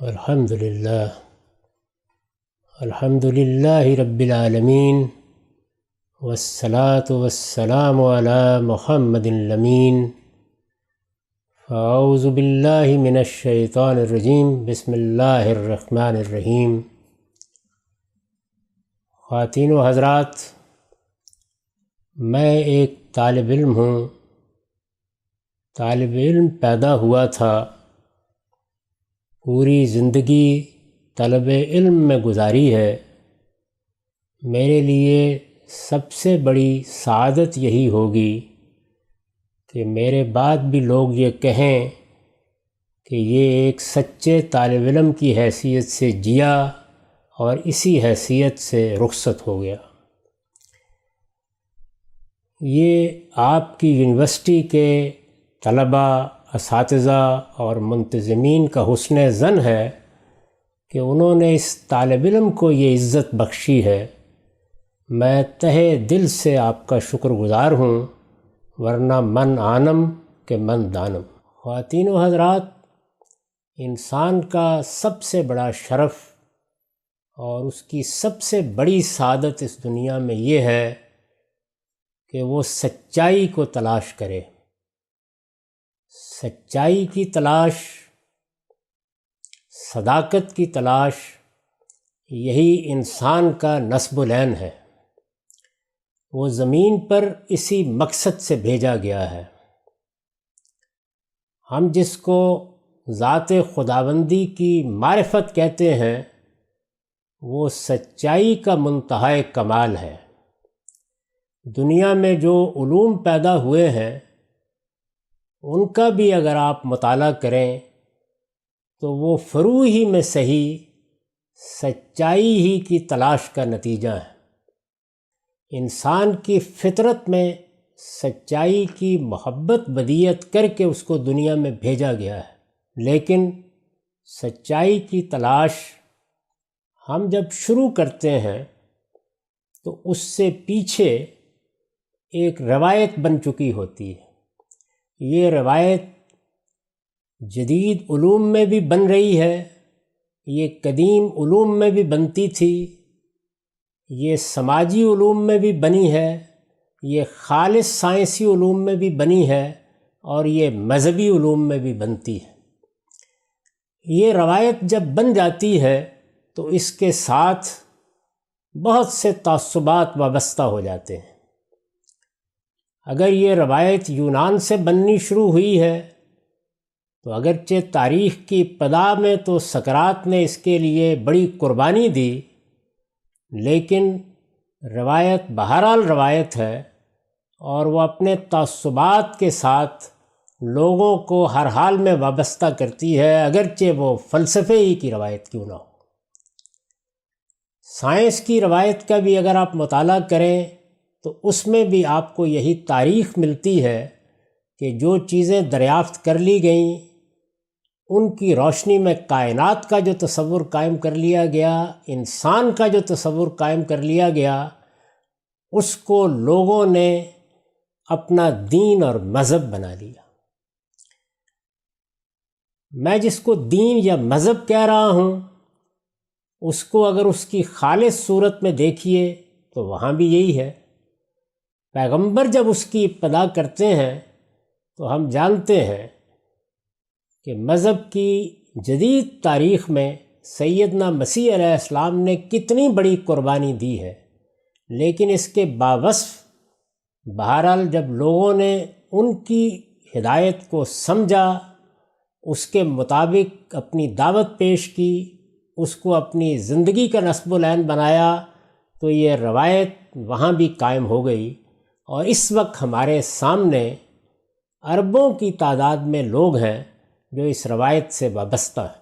الحمد للہ رب العالمین والصلاة والسلام علی محمد الامین فاعوذ باللہ من الشیطان الرجیم بسم اللہ الرحمن الرحیم۔ خواتین و حضرات، میں ایک طالب علم ہوں۔ طالب علم پیدا ہوا تھا، پوری زندگی طلب علم میں گزاری ہے۔ میرے لیے سب سے بڑی سعادت یہی ہوگی کہ میرے بعد بھی لوگ یہ کہیں کہ یہ ایک سچے طالب علم کی حیثیت سے جیا اور اسی حیثیت سے رخصت ہو گیا۔ یہ آپ کی یونیورسٹی کے طلباء، اساتذہ اور منتظمین کا حسن ظن ہے کہ انہوں نے اس طالب علم کو یہ عزت بخشی ہے۔ میں تہہ دل سے آپ کا شکر گزار ہوں، ورنہ من عانم کہ من دانم۔ خواتین و حضرات، انسان کا سب سے بڑا شرف اور اس کی سب سے بڑی سعادت اس دنیا میں یہ ہے کہ وہ سچائی کو تلاش کرے۔ سچائی کی تلاش، صداقت کی تلاش، یہی انسان کا نصب العین ہے۔ وہ زمین پر اسی مقصد سے بھیجا گیا ہے۔ ہم جس کو ذات خداوندی کی معرفت کہتے ہیں، وہ سچائی کا منتہائے کمال ہے۔ دنیا میں جو علوم پیدا ہوئے ہیں، ان کا بھی اگر آپ مطالعہ کریں تو وہ فروع ہی میں صحیح سچائی ہی کی تلاش کا نتیجہ ہے۔ انسان کی فطرت میں سچائی کی محبت بدیعت کر کے اس کو دنیا میں بھیجا گیا ہے، لیکن سچائی کی تلاش ہم جب شروع کرتے ہیں تو اس سے پیچھے ایک روایت بن چکی ہوتی ہے۔ یہ روایت جدید علوم میں بھی بن رہی ہے، یہ قدیم علوم میں بھی بنتی تھی، یہ سماجی علوم میں بھی بنی ہے، یہ خالص سائنسی علوم میں بھی بنی ہے، اور یہ مذہبی علوم میں بھی بنتی ہے۔ یہ روایت جب بن جاتی ہے تو اس کے ساتھ بہت سے تعصبات وابستہ ہو جاتے ہیں۔ اگر یہ روایت یونان سے بننی شروع ہوئی ہے تو اگرچہ تاریخ کی ابتدا میں تو سقراط نے اس کے لیے بڑی قربانی دی، لیکن روایت بہرحال روایت ہے، اور وہ اپنے تعصبات کے ساتھ لوگوں کو ہر حال میں وابستہ کرتی ہے، اگرچہ وہ فلسفے ہی کی روایت کیوں نہ ہو۔ سائنس کی روایت کا بھی اگر آپ مطالعہ کریں تو اس میں بھی آپ کو یہی تاریخ ملتی ہے کہ جو چیزیں دریافت کر لی گئیں، ان کی روشنی میں کائنات کا جو تصور قائم کر لیا گیا، انسان کا جو تصور قائم کر لیا گیا، اس کو لوگوں نے اپنا دین اور مذہب بنا لیا۔ میں جس کو دین یا مذہب کہہ رہا ہوں، اس کو اگر اس کی خالص صورت میں دیکھیے تو وہاں بھی یہی ہے۔ پیغمبر جب اس کی ابتدا کرتے ہیں تو ہم جانتے ہیں کہ مذہب کی جدید تاریخ میں سیدنا مسیح علیہ السلام نے کتنی بڑی قربانی دی ہے، لیکن اس کے باوصف بہرحال جب لوگوں نے ان کی ہدایت کو سمجھا، اس کے مطابق اپنی دعوت پیش کی، اس کو اپنی زندگی کا نصب العین بنایا، تو یہ روایت وہاں بھی قائم ہو گئی، اور اس وقت ہمارے سامنے اربوں کی تعداد میں لوگ ہیں جو اس روایت سے وابستہ ہیں۔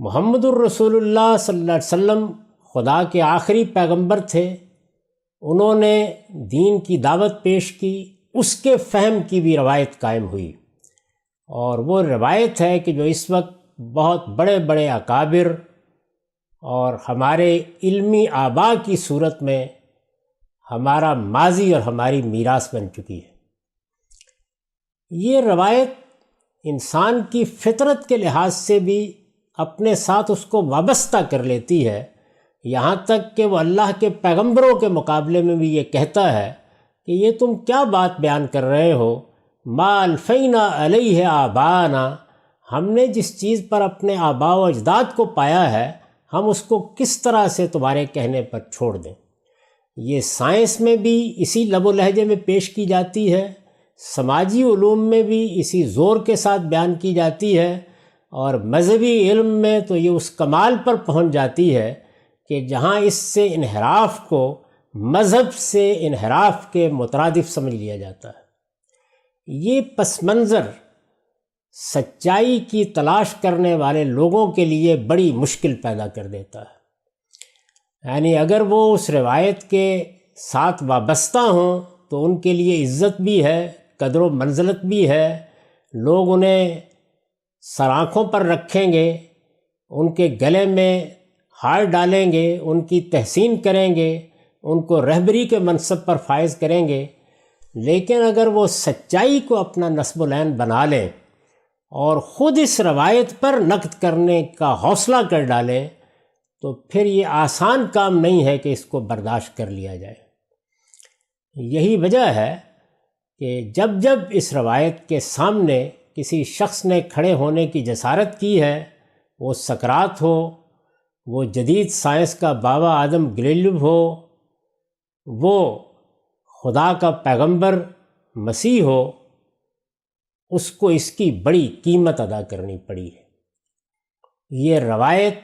محمد الرسول اللہ صلی اللہ علیہ وسلم خدا کے آخری پیغمبر تھے، انہوں نے دین کی دعوت پیش کی، اس کے فہم کی بھی روایت قائم ہوئی، اور وہ روایت ہے کہ جو اس وقت بہت بڑے بڑے اکابر اور ہمارے علمی آباء کی صورت میں ہمارا ماضی اور ہماری میراث بن چکی ہے۔ یہ روایت انسان کی فطرت کے لحاظ سے بھی اپنے ساتھ اس کو وابستہ کر لیتی ہے، یہاں تک کہ وہ اللہ کے پیغمبروں کے مقابلے میں بھی یہ کہتا ہے کہ یہ تم کیا بات بیان کر رہے ہو، ما الفینا علیہ آبانا، ہم نے جس چیز پر اپنے آباء و اجداد کو پایا ہے ہم اس کو کس طرح سے تمہارے کہنے پر چھوڑ دیں۔ یہ سائنس میں بھی اسی لب و لہجے میں پیش کی جاتی ہے، سماجی علوم میں بھی اسی زور کے ساتھ بیان کی جاتی ہے، اور مذہبی علم میں تو یہ اس کمال پر پہنچ جاتی ہے کہ جہاں اس سے انحراف کو مذہب سے انحراف کے مترادف سمجھ لیا جاتا ہے۔ یہ پس منظر سچائی کی تلاش کرنے والے لوگوں کے لیے بڑی مشکل پیدا کر دیتا ہے، یعنی اگر وہ اس روایت کے ساتھ وابستہ ہوں تو ان کے لیے عزت بھی ہے، قدر و منزلت بھی ہے، لوگ انہیں سر آنکھوں پر رکھیں گے، ان کے گلے میں ہار ڈالیں گے، ان کی تحسین کریں گے، ان کو رہبری کے منصب پر فائز کریں گے۔ لیکن اگر وہ سچائی کو اپنا نصب العین بنا لیں اور خود اس روایت پر نقد کرنے کا حوصلہ کر ڈالیں تو پھر یہ آسان کام نہیں ہے کہ اس کو برداشت کر لیا جائے۔ یہی وجہ ہے کہ جب جب اس روایت کے سامنے کسی شخص نے کھڑے ہونے کی جسارت کی ہے، وہ سقراط ہو، وہ جدید سائنس کا بابا آدم گلیلیو ہو، وہ خدا کا پیغمبر مسیح ہو، اس کو اس کی بڑی قیمت ادا کرنی پڑی ہے۔ یہ روایت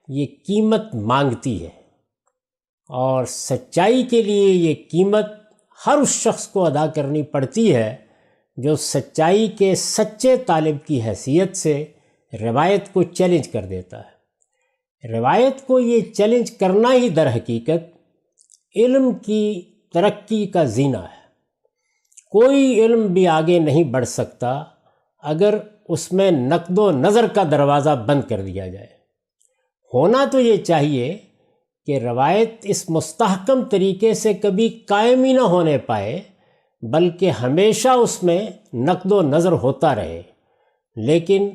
یہ قیمت مانگتی ہے، اور سچائی کے لیے یہ قیمت ہر اس شخص کو ادا کرنی پڑتی ہے جو سچائی کے سچے طالب کی حیثیت سے روایت کو چیلنج کر دیتا ہے۔ روایت کو یہ چیلنج کرنا ہی در حقیقت علم کی ترقی کا زینہ ہے۔ کوئی علم بھی آگے نہیں بڑھ سکتا اگر اس میں نقد و نظر کا دروازہ بند کر دیا جائے۔ ہونا تو یہ چاہیے کہ روایت اس مستحکم طریقے سے کبھی قائم ہی نہ ہونے پائے، بلکہ ہمیشہ اس میں نقد و نظر ہوتا رہے۔ لیکن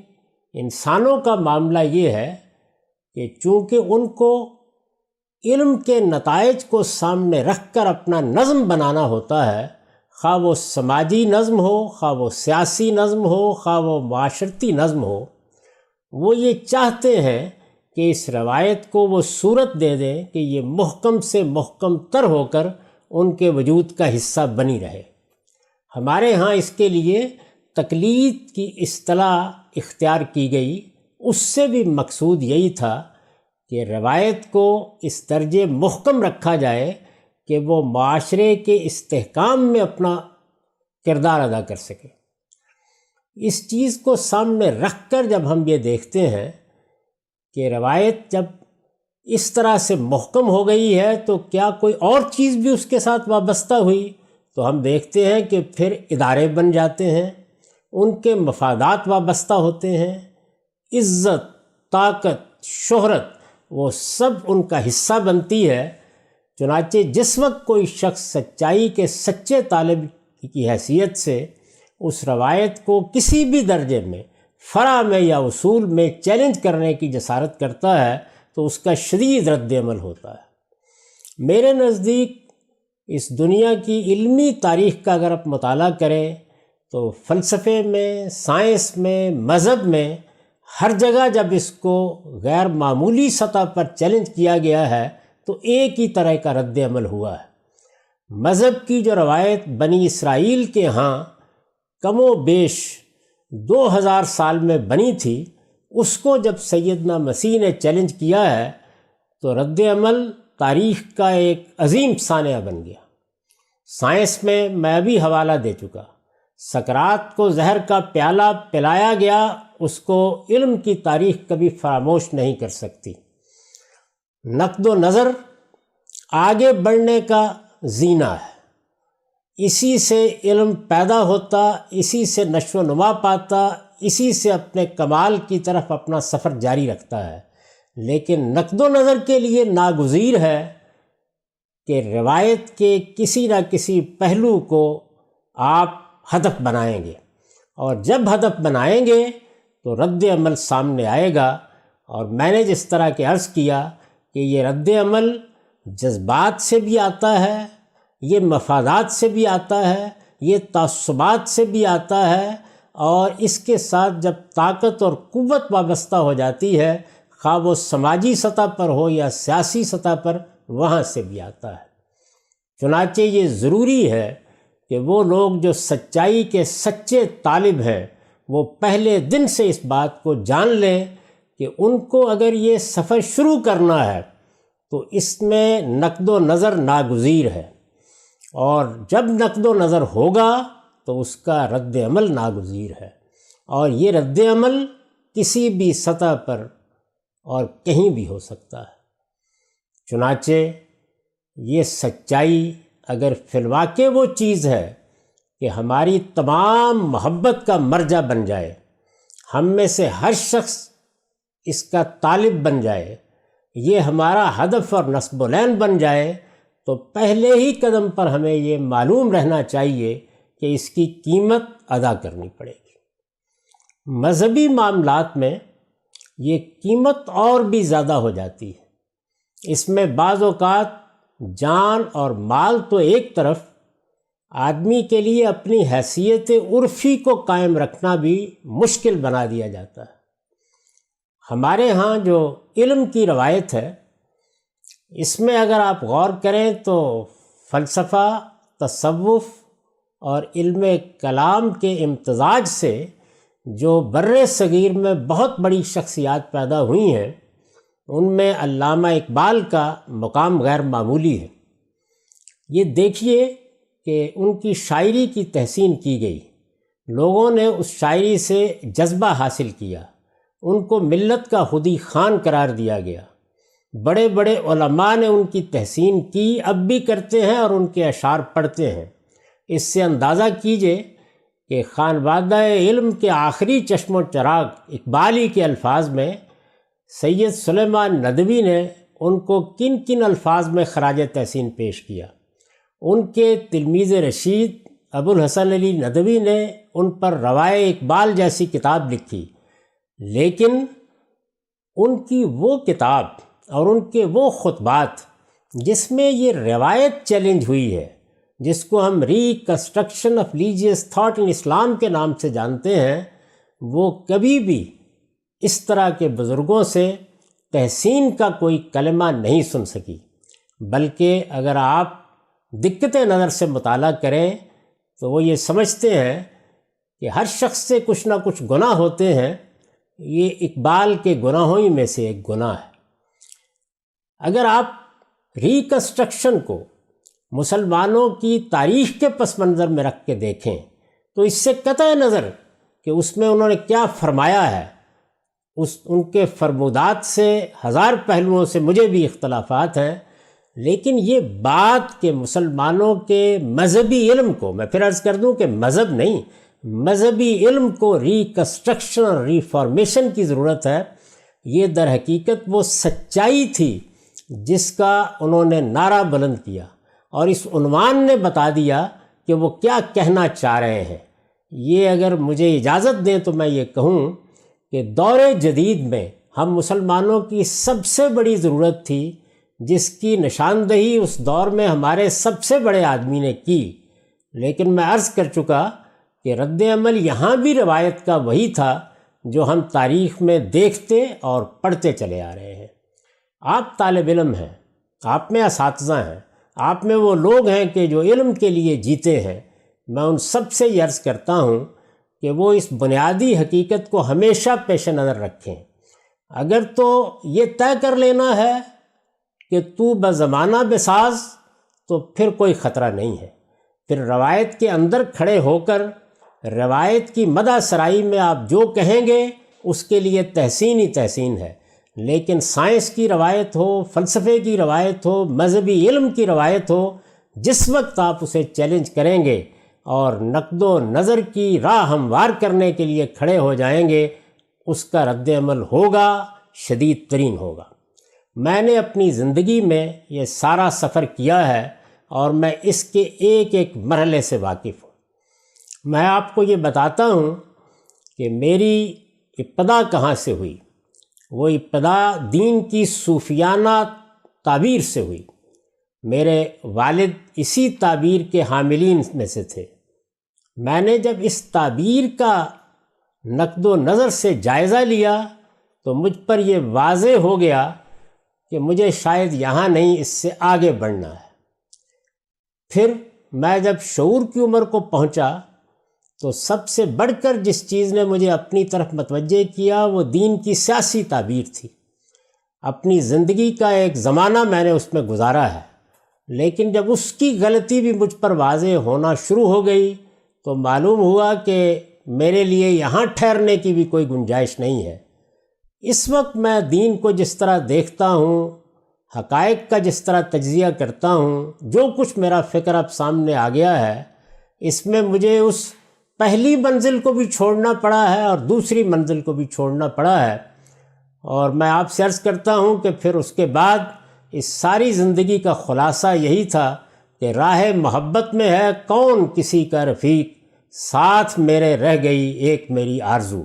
انسانوں کا معاملہ یہ ہے کہ چونکہ ان کو علم کے نتائج کو سامنے رکھ کر اپنا نظم بنانا ہوتا ہے، خواہ وہ سماجی نظم ہو، خواہ وہ سیاسی نظم ہو، خواہ وہ معاشرتی نظم ہو، وہ یہ چاہتے ہیں کہ اس روایت کو وہ صورت دے دیں کہ یہ محکم سے محکم تر ہو کر ان کے وجود کا حصہ بنی رہے۔ ہمارے ہاں اس کے لیے تقلید کی اصطلاح اختیار کی گئی، اس سے بھی مقصود یہی تھا کہ روایت کو اس درجے محکم رکھا جائے کہ وہ معاشرے کے استحکام میں اپنا کردار ادا کر سکے۔ اس چیز کو سامنے رکھ کر جب ہم یہ دیکھتے ہیں کہ روایت جب اس طرح سے محکم ہو گئی ہے تو کیا کوئی اور چیز بھی اس کے ساتھ وابستہ ہوئی، تو ہم دیکھتے ہیں کہ پھر ادارے بن جاتے ہیں، ان کے مفادات وابستہ ہوتے ہیں، عزت، طاقت، شہرت وہ سب ان کا حصہ بنتی ہے۔ چنانچہ جس وقت کوئی شخص سچائی کے سچے طالب کی حیثیت سے اس روایت کو کسی بھی درجے میں، فرع میں یا اصول میں چیلنج کرنے کی جسارت کرتا ہے تو اس کا شدید رد عمل ہوتا ہے۔ میرے نزدیک اس دنیا کی علمی تاریخ کا اگر آپ مطالعہ کریں تو فلسفے میں، سائنس میں، مذہب میں ہر جگہ جب اس کو غیر معمولی سطح پر چیلنج کیا گیا ہے تو ایک ہی طرح کا رد عمل ہوا ہے۔ مذہب کی جو روایت بنی اسرائیل کے ہاں کم و بیش 2000 سال میں بنی تھی، اس کو جب سیدنا مسیح نے چیلنج کیا ہے تو رد عمل تاریخ کا ایک عظیم سانحہ بن گیا۔ سائنس میں میں بھی حوالہ دے چکا، سقراط کو زہر کا پیالہ پلایا گیا، اس کو علم کی تاریخ کبھی فراموش نہیں کر سکتی۔ نقد و نظر آگے بڑھنے کا زینہ ہے، اسی سے علم پیدا ہوتا، اسی سے نشو و نما پاتا، اسی سے اپنے کمال کی طرف اپنا سفر جاری رکھتا ہے۔ لیکن نقد و نظر کے لیے ناگزیر ہے کہ روایت کے کسی نہ کسی پہلو کو آپ ہدف بنائیں گے، اور جب ہدف بنائیں گے تو رد عمل سامنے آئے گا۔ اور میں نے جس طرح کہ عرض کیا کہ یہ رد عمل جذبات سے بھی آتا ہے، یہ مفادات سے بھی آتا ہے، یہ تعصبات سے بھی آتا ہے، اور اس کے ساتھ جب طاقت اور قوت وابستہ ہو جاتی ہے، خواہ وہ سماجی سطح پر ہو یا سیاسی سطح پر، وہاں سے بھی آتا ہے۔ چنانچہ یہ ضروری ہے کہ وہ لوگ جو سچائی کے سچے طالب ہیں وہ پہلے دن سے اس بات کو جان لیں کہ ان کو اگر یہ سفر شروع کرنا ہے تو اس میں نقد و نظر ناگزیر ہے، اور جب نقد و نظر ہوگا تو اس کا رد عمل ناگزیر ہے، اور یہ رد عمل کسی بھی سطح پر اور کہیں بھی ہو سکتا ہے۔ چنانچہ یہ سچائی اگر فی الواقع وہ چیز ہے کہ ہماری تمام محبت کا مرجع بن جائے، ہم میں سے ہر شخص اس کا طالب بن جائے، یہ ہمارا ہدف اور نصب العین بن جائے، تو پہلے ہی قدم پر ہمیں یہ معلوم رہنا چاہیے کہ اس کی قیمت ادا کرنی پڑے گی۔ مذہبی معاملات میں یہ قیمت اور بھی زیادہ ہو جاتی ہے۔ اس میں بعض اوقات جان اور مال تو ایک طرف، آدمی کے لیے اپنی حیثیت عرفی کو قائم رکھنا بھی مشکل بنا دیا جاتا ہے۔ ہمارے ہاں جو علم کی روایت ہے، اس میں اگر آپ غور کریں تو فلسفہ، تصوف اور علم کلام کے امتزاج سے جو بر صغیر میں بہت بڑی شخصیات پیدا ہوئی ہیں، ان میں علامہ اقبال کا مقام غیر معمولی ہے۔ یہ دیکھیے کہ ان کی شاعری کی تحسین کی گئی، لوگوں نے اس شاعری سے جذبہ حاصل کیا، ان کو ملت کا خودی خان قرار دیا گیا، بڑے بڑے علماء نے ان کی تحسین کی، اب بھی کرتے ہیں اور ان کے اشعار پڑھتے ہیں۔ اس سے اندازہ کیجئے کہ خانوادہ علم کے آخری چشم و چراغ اقبال ہی کے الفاظ میں سید سلیمان ندوی نے ان کو کن کن الفاظ میں خراج تحسین پیش کیا۔ ان کے تلمیذ رشید ابو الحسن علی ندوی نے ان پر روائے اقبال جیسی کتاب لکھی، لیکن ان کی وہ کتاب اور ان کے وہ خطبات جس میں یہ روایت چیلنج ہوئی ہے، جس کو ہم reconstruction of religious thought in Islam کے نام سے جانتے ہیں، وہ کبھی بھی اس طرح کے بزرگوں سے تحسین کا کوئی کلمہ نہیں سن سکی، بلکہ اگر آپ دقت نظر سے مطالعہ کریں تو وہ یہ سمجھتے ہیں کہ ہر شخص سے کچھ نہ کچھ گناہ ہوتے ہیں، یہ اقبال کے گناہوں ہی میں سے ایک گناہ ہے۔ اگر آپ ریکنسٹرکشن کو مسلمانوں کی تاریخ کے پس منظر میں رکھ کے دیکھیں تو اس سے قطع نظر کہ اس میں انہوں نے کیا فرمایا ہے، ان کے فرمودات سے ہزار پہلوؤں سے مجھے بھی اختلافات ہیں، لیکن یہ بات کہ مسلمانوں کے مذہبی علم کو، میں پھر عرض کر دوں کہ مذہب نہیں، مذہبی علم کو ریکنسٹرکشن اور ریفارمیشن کی ضرورت ہے، یہ در حقیقت وہ سچائی تھی جس کا انہوں نے نعرہ بلند کیا، اور اس عنوان نے بتا دیا کہ وہ کیا کہنا چاہ رہے ہیں۔ یہ اگر مجھے اجازت دیں تو میں یہ کہوں کہ دور جدید میں ہم مسلمانوں کی سب سے بڑی ضرورت تھی، جس کی نشاندہی اس دور میں ہمارے سب سے بڑے آدمی نے کی، لیکن میں عرض کر چکا کہ رد عمل یہاں بھی روایت کا وہی تھا جو ہم تاریخ میں دیکھتے اور پڑھتے چلے آ رہے ہیں۔ آپ طالب علم ہیں، آپ میں اساتذہ ہیں، آپ میں وہ لوگ ہیں کہ جو علم کے لیے جیتے ہیں، میں ان سب سے یہ عرض کرتا ہوں کہ وہ اس بنیادی حقیقت کو ہمیشہ پیش نظر رکھیں۔ اگر تو یہ طے کر لینا ہے کہ تو بزمانہ بساز، تو پھر کوئی خطرہ نہیں ہے، پھر روایت کے اندر کھڑے ہو کر روایت کی مدح سرائی میں آپ جو کہیں گے اس کے لیے تحسین ہی تحسین ہے، لیکن سائنس کی روایت ہو، فلسفے کی روایت ہو، مذہبی علم کی روایت ہو، جس وقت آپ اسے چیلنج کریں گے اور نقد و نظر کی راہ ہموار کرنے کے لیے کھڑے ہو جائیں گے، اس کا رد عمل ہوگا، شدید ترین ہوگا۔ میں نے اپنی زندگی میں یہ سارا سفر کیا ہے اور میں اس کے ایک ایک مرحلے سے واقف ہوں۔ میں آپ کو یہ بتاتا ہوں کہ میری ابتدا کہاں سے ہوئی۔ وہ ابتدا دین کی صوفیانہ تعبیر سے ہوئی۔ میرے والد اسی تعبیر کے حاملین میں سے تھے۔ میں نے جب اس تعبیر کا نقد و نظر سے جائزہ لیا تو مجھ پر یہ واضح ہو گیا کہ مجھے شاید یہاں نہیں، اس سے آگے بڑھنا ہے۔ پھر میں جب شعور کی عمر کو پہنچا تو سب سے بڑھ کر جس چیز نے مجھے اپنی طرف متوجہ کیا وہ دین کی سیاسی تعبیر تھی۔ اپنی زندگی کا ایک زمانہ میں نے اس میں گزارا ہے، لیکن جب اس کی غلطی بھی مجھ پر واضح ہونا شروع ہو گئی تو معلوم ہوا کہ میرے لیے یہاں ٹھہرنے کی بھی کوئی گنجائش نہیں ہے۔ اس وقت میں دین کو جس طرح دیکھتا ہوں، حقائق کا جس طرح تجزیہ کرتا ہوں، جو کچھ میرا فکر اب سامنے آ گیا ہے، اس میں مجھے اس پہلی منزل کو بھی چھوڑنا پڑا ہے اور دوسری منزل کو بھی چھوڑنا پڑا ہے، اور میں آپ سے عرض کرتا ہوں کہ پھر اس کے بعد اس ساری زندگی کا خلاصہ یہی تھا کہ راہ محبت میں ہے کون کسی کا رفیق، ساتھ میرے رہ گئی ایک میری آرزو۔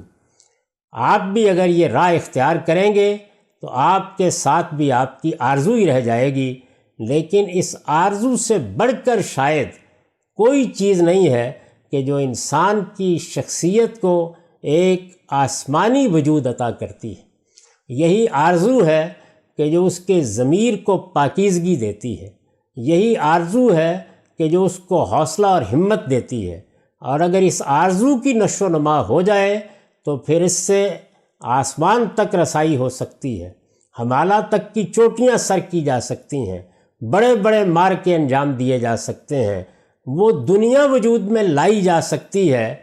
آپ بھی اگر یہ راہ اختیار کریں گے تو آپ کے ساتھ بھی آپ کی آرزو ہی رہ جائے گی، لیکن اس آرزو سے بڑھ کر شاید کوئی چیز نہیں ہے کہ جو انسان کی شخصیت کو ایک آسمانی وجود عطا کرتی ہے۔ یہی آرزو ہے کہ جو اس کے ضمیر کو پاکیزگی دیتی ہے، یہی آرزو ہے کہ جو اس کو حوصلہ اور ہمت دیتی ہے، اور اگر اس آرزو کی نشو و نما ہو جائے تو پھر اس سے آسمان تک رسائی ہو سکتی ہے، ہمالیہ تک کی چوٹیاں سر کی جا سکتی ہیں، بڑے بڑے مارکے انجام دیے جا سکتے ہیں، وہ دنیا وجود میں لائی جا سکتی ہے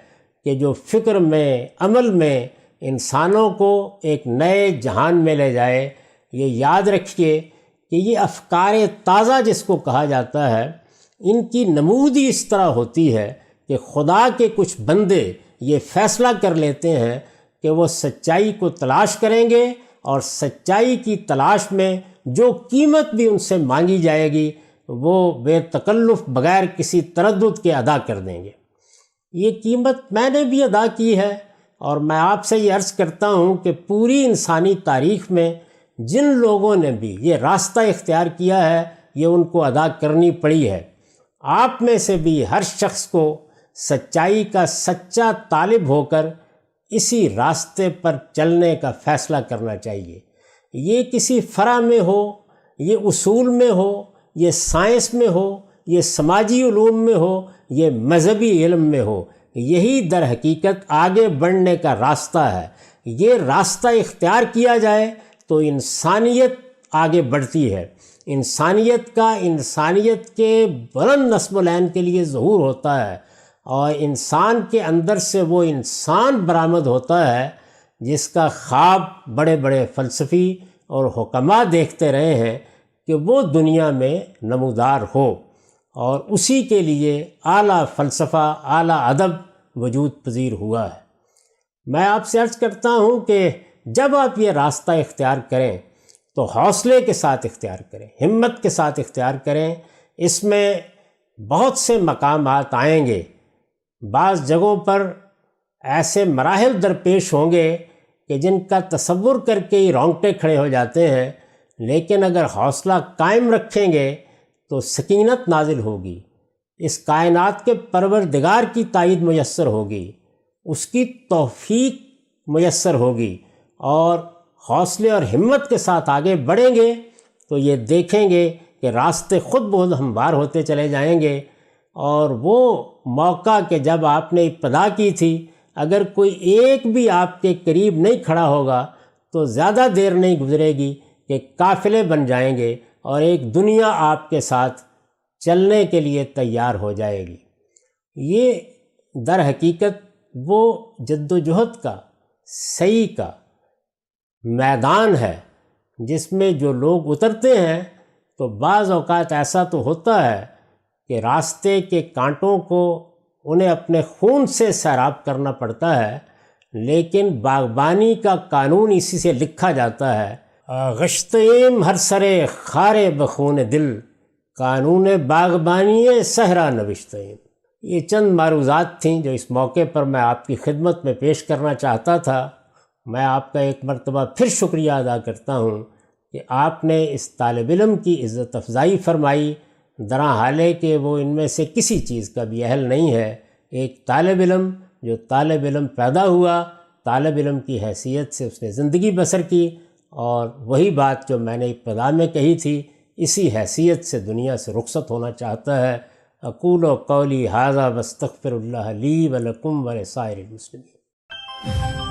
کہ جو فکر میں، عمل میں انسانوں کو ایک نئے جہان میں لے جائے۔ یہ یاد رکھیے کہ یہ افکار تازہ جس کو کہا جاتا ہے، ان کی نمود ہی اس طرح ہوتی ہے کہ خدا کے کچھ بندے یہ فیصلہ کر لیتے ہیں کہ وہ سچائی کو تلاش کریں گے، اور سچائی کی تلاش میں جو قیمت بھی ان سے مانگی جائے گی وہ بے تکلف بغیر کسی تردد کے ادا کر دیں گے۔ یہ قیمت میں نے بھی ادا کی ہے، اور میں آپ سے یہ عرض کرتا ہوں کہ پوری انسانی تاریخ میں جن لوگوں نے بھی یہ راستہ اختیار کیا ہے یہ ان کو ادا کرنی پڑی ہے۔ آپ میں سے بھی ہر شخص کو سچائی کا سچا طالب ہو کر اسی راستے پر چلنے کا فیصلہ کرنا چاہیے۔ یہ کسی فرع میں ہو، یہ اصول میں ہو، یہ سائنس میں ہو، یہ سماجی علوم میں ہو، یہ مذہبی علم میں ہو، یہی در حقیقت آگے بڑھنے کا راستہ ہے۔ یہ راستہ اختیار کیا جائے تو انسانیت آگے بڑھتی ہے، انسانیت کا انسانیت کے بلند نسب العین کے لیے ظہور ہوتا ہے، اور انسان کے اندر سے وہ انسان برآمد ہوتا ہے جس کا خواب بڑے بڑے فلسفی اور حکماء دیکھتے رہے ہیں کہ وہ دنیا میں نمودار ہو، اور اسی کے لیے اعلیٰ فلسفہ، اعلیٰ ادب وجود پذیر ہوا ہے۔ میں آپ سے عرض کرتا ہوں کہ جب آپ یہ راستہ اختیار کریں تو حوصلے کے ساتھ اختیار کریں، ہمت کے ساتھ اختیار کریں۔ اس میں بہت سے مقامات آئیں گے، بعض جگہوں پر ایسے مراحل درپیش ہوں گے کہ جن کا تصور کر کے ہی رونگٹے کھڑے ہو جاتے ہیں، لیکن اگر حوصلہ قائم رکھیں گے تو سکینت نازل ہوگی، اس کائنات کے پروردگار کی تائید میسر ہوگی، اس کی توفیق میسر ہوگی، اور حوصلے اور ہمت کے ساتھ آگے بڑھیں گے تو یہ دیکھیں گے کہ راستے خود بہت ہموار ہوتے چلے جائیں گے، اور وہ موقع کہ جب آپ نے ابتدا کی تھی اگر کوئی ایک بھی آپ کے قریب نہیں کھڑا ہوگا تو زیادہ دیر نہیں گزرے گی کہ قافلے بن جائیں گے اور ایک دنیا آپ کے ساتھ چلنے کے لیے تیار ہو جائے گی۔ یہ در حقیقت وہ جد و جہد کا، سعی کا میدان ہے جس میں جو لوگ اترتے ہیں تو بعض اوقات ایسا تو ہوتا ہے کہ راستے کے کانٹوں کو انہیں اپنے خون سے سیراب کرنا پڑتا ہے، لیکن باغبانی کا قانون اسی سے لکھا جاتا ہے، غشتیم ہر سرے خارے بخون دل، قانون باغبانی صحرا نوشتیم۔ یہ چند معروضات تھیں جو اس موقع پر میں آپ کی خدمت میں پیش کرنا چاہتا تھا۔ میں آپ کا ایک مرتبہ پھر شکریہ ادا کرتا ہوں کہ آپ نے اس طالب علم کی عزت افزائی فرمائی، درا حالے کہ وہ ان میں سے کسی چیز کا بھی اہل نہیں ہے۔ ایک طالب علم جو طالب علم پیدا ہوا، طالب علم کی حیثیت سے اس نے زندگی بسر کی، اور وہی بات جو میں نے ابتدا میں کہی تھی، اسی حیثیت سے دنیا سے رخصت ہونا چاہتا ہے۔ اقول قولی ھذا واستغفر اللہ لی ولکم ولسائر المسلمین۔